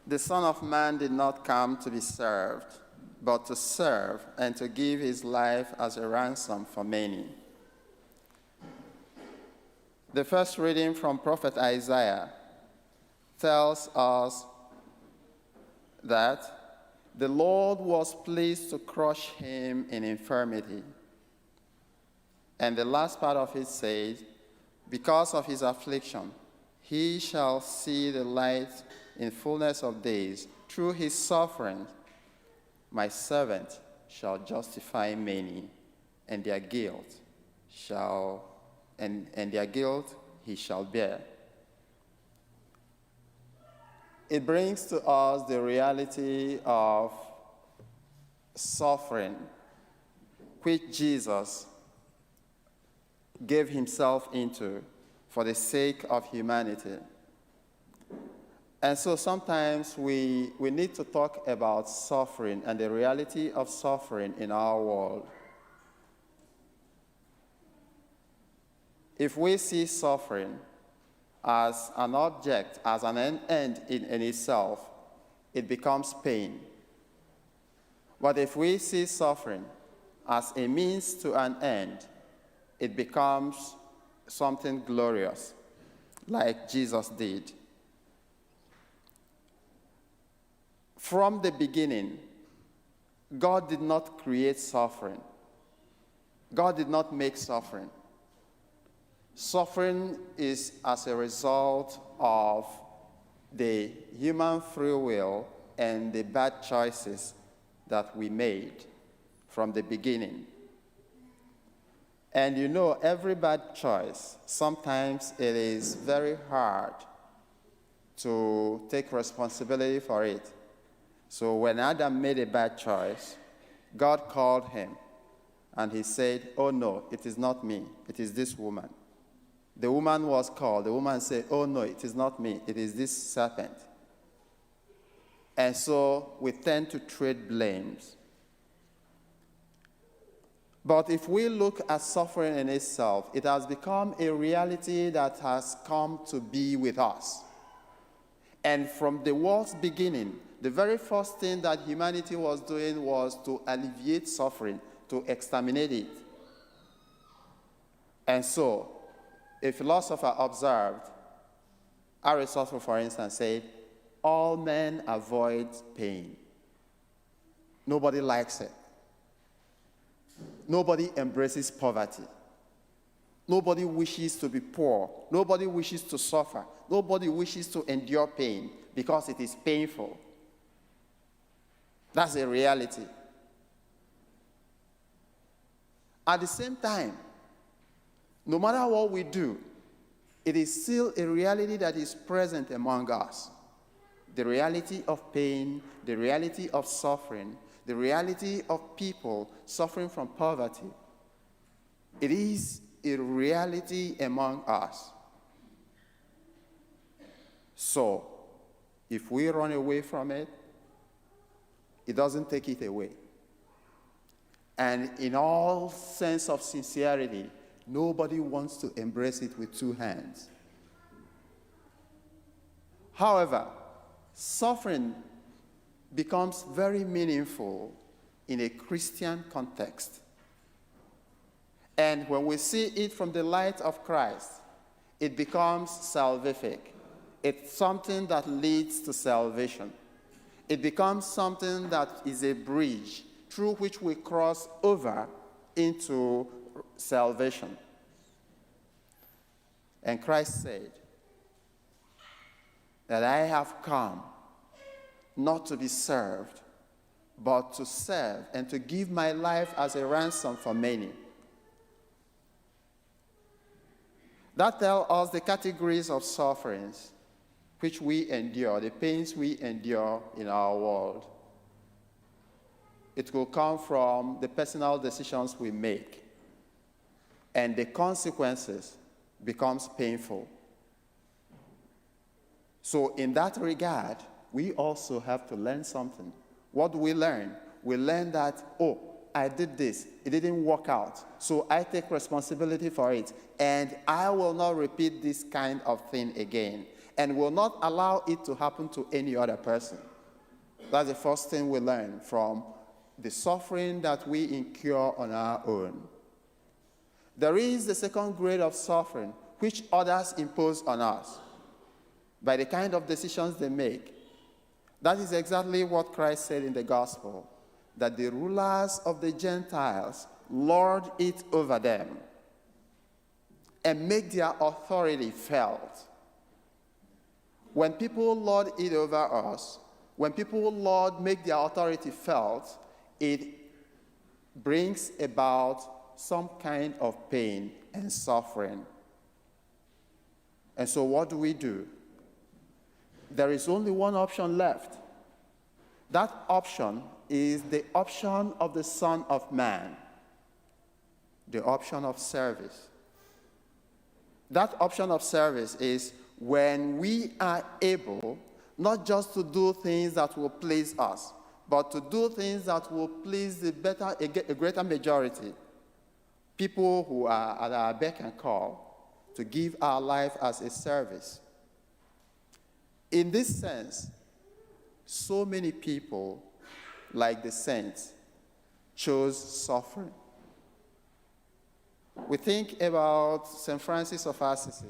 The Son of Man did not come to be served, but to serve and to give his life as a ransom for many. The first reading from Prophet Isaiah tells us that the Lord was pleased to crush him in infirmity. And the last part of it says, because of his affliction, he shall see the light in fullness of days. Through his suffering, my servant shall justify many, and their guilt he shall bear. It brings to us the reality of suffering, which Jesus gave himself into for the sake of humanity. And so sometimes we need to talk about suffering and the reality of suffering in our world. If we see suffering as an object, as an end in itself, it becomes pain. But if we see suffering as a means to an end, it becomes something glorious, like Jesus did. From the beginning, God did not create suffering. God did not make suffering. Suffering is as a result of the human free will and the bad choices that we made from the beginning. And you know, every bad choice, sometimes it is very hard to take responsibility for it. So when Adam made a bad choice, God called him and he said, "Oh no, it is not me, it is this woman." The woman was called. The woman said, "Oh no, it is not me, it is this serpent." And so we tend to trade blames. But if we look at suffering in itself, it has become a reality that has come to be with us. And from the world's beginning, the very first thing that humanity was doing was to alleviate suffering, to exterminate it. And so, a philosopher observed, Aristotle, for instance, said, all men avoid pain. Nobody likes it. Nobody embraces poverty. Nobody wishes to be poor. Nobody wishes to suffer. Nobody wishes to endure pain because it is painful. That's a reality. At the same time, no matter what we do, it is still a reality that is present among us. The reality of pain, the reality of suffering, the reality of people suffering from poverty. It is a reality among us. So, if we run away from it, it doesn't take it away. And in all sense of sincerity, nobody wants to embrace it with two hands. However, suffering becomes very meaningful in a Christian context. And when we see it from the light of Christ, it becomes salvific. It's something that leads to salvation. It becomes something that is a bridge through which we cross over into salvation. And Christ said that I have come not to be served, but to serve and to give my life as a ransom for many. That tells us the categories of sufferings which we endure, the pains we endure in our world. It will come from the personal decisions we make, and the consequences becomes painful. So in that regard, we also have to learn something. What do we learn? We learn that, oh, I did this, it didn't work out, so I take responsibility for it, and I will not repeat this kind of thing again. and will not allow it to happen to any other person. That's the first thing we learn from the suffering that we incur on our own. There is the second grade of suffering, which others impose on us by the kind of decisions they make. That is exactly what Christ said in the gospel, that the rulers of the Gentiles lord it over them and make their authority felt. When people lord it over us, when people make their authority felt, it brings about some kind of pain and suffering. And so what do? There is only one option left. That option is the option of the Son of Man, the option of service. That option of service is when we are able not just to do things that will please us, but to do things that will please a greater majority, people who are at our beck and call, to give our life as a service. In this sense, so many people, like the saints, chose suffering. We think about St. Francis of Assisi,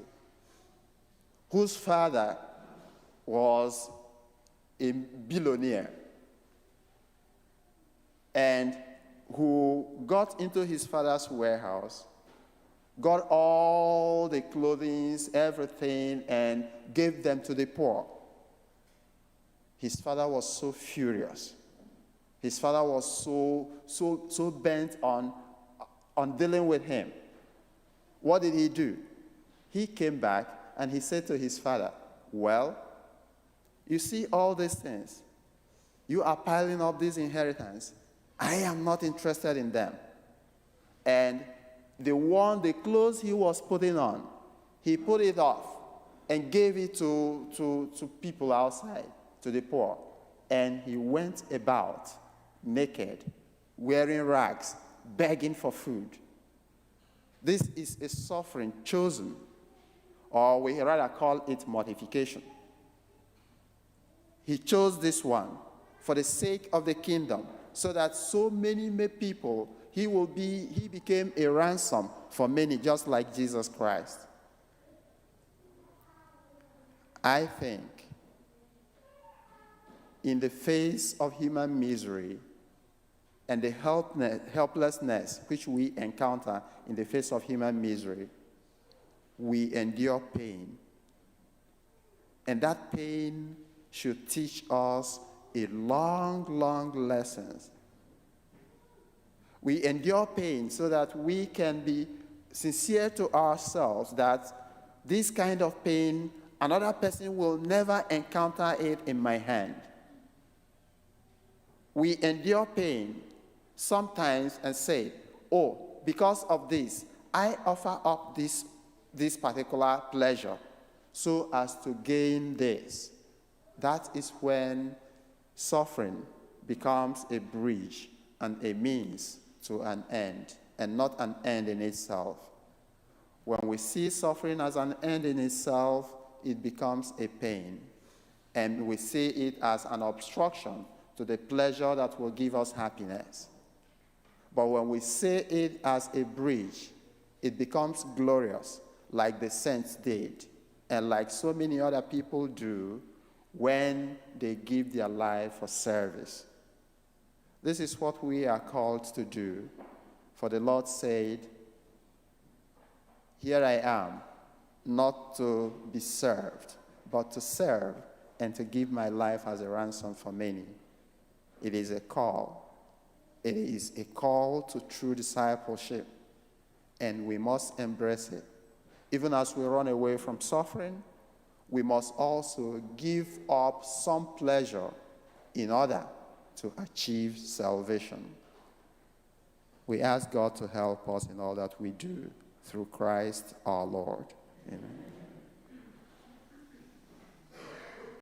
whose father was a billionaire and who got into his father's warehouse, got all the clothing, everything, and gave them to the poor. His father was so furious. His father was so bent on dealing with him. What did he do? He came back and he said to his father, well, you see all these things. You are piling up this inheritance. I am not interested in them. And the clothes he was putting on, he put it off and gave it to people outside, to the poor. And he went about naked, wearing rags, begging for food. This is a suffering chosen, or we rather call it mortification. He chose this one for the sake of the kingdom, so that so many people, he became a ransom for many, just like Jesus Christ. I think in the face of human misery and the helplessness which we encounter in the face of human misery, we endure pain. And that pain should teach us a long lessons. We endure pain so that we can be sincere to ourselves that this kind of pain, another person will never encounter it in my hand. We endure pain sometimes and say, oh, because of this, I offer up this particular pleasure so as to gain this. That is when suffering becomes a bridge and a means to an end, and not an end in itself. When we see suffering as an end in itself, it becomes a pain, and we see it as an obstruction to the pleasure that will give us happiness. But when we see it as a bridge, it becomes glorious, like the saints did, and like so many other people do when they give their life for service. This is what we are called to do. For the Lord said, here I am, not to be served, but to serve and to give my life as a ransom for many. It is a call. It is a call to true discipleship, and we must embrace it. Even as we run away from suffering, we must also give up some pleasure in order to achieve salvation. We ask God to help us in all that we do through Christ our Lord. Amen.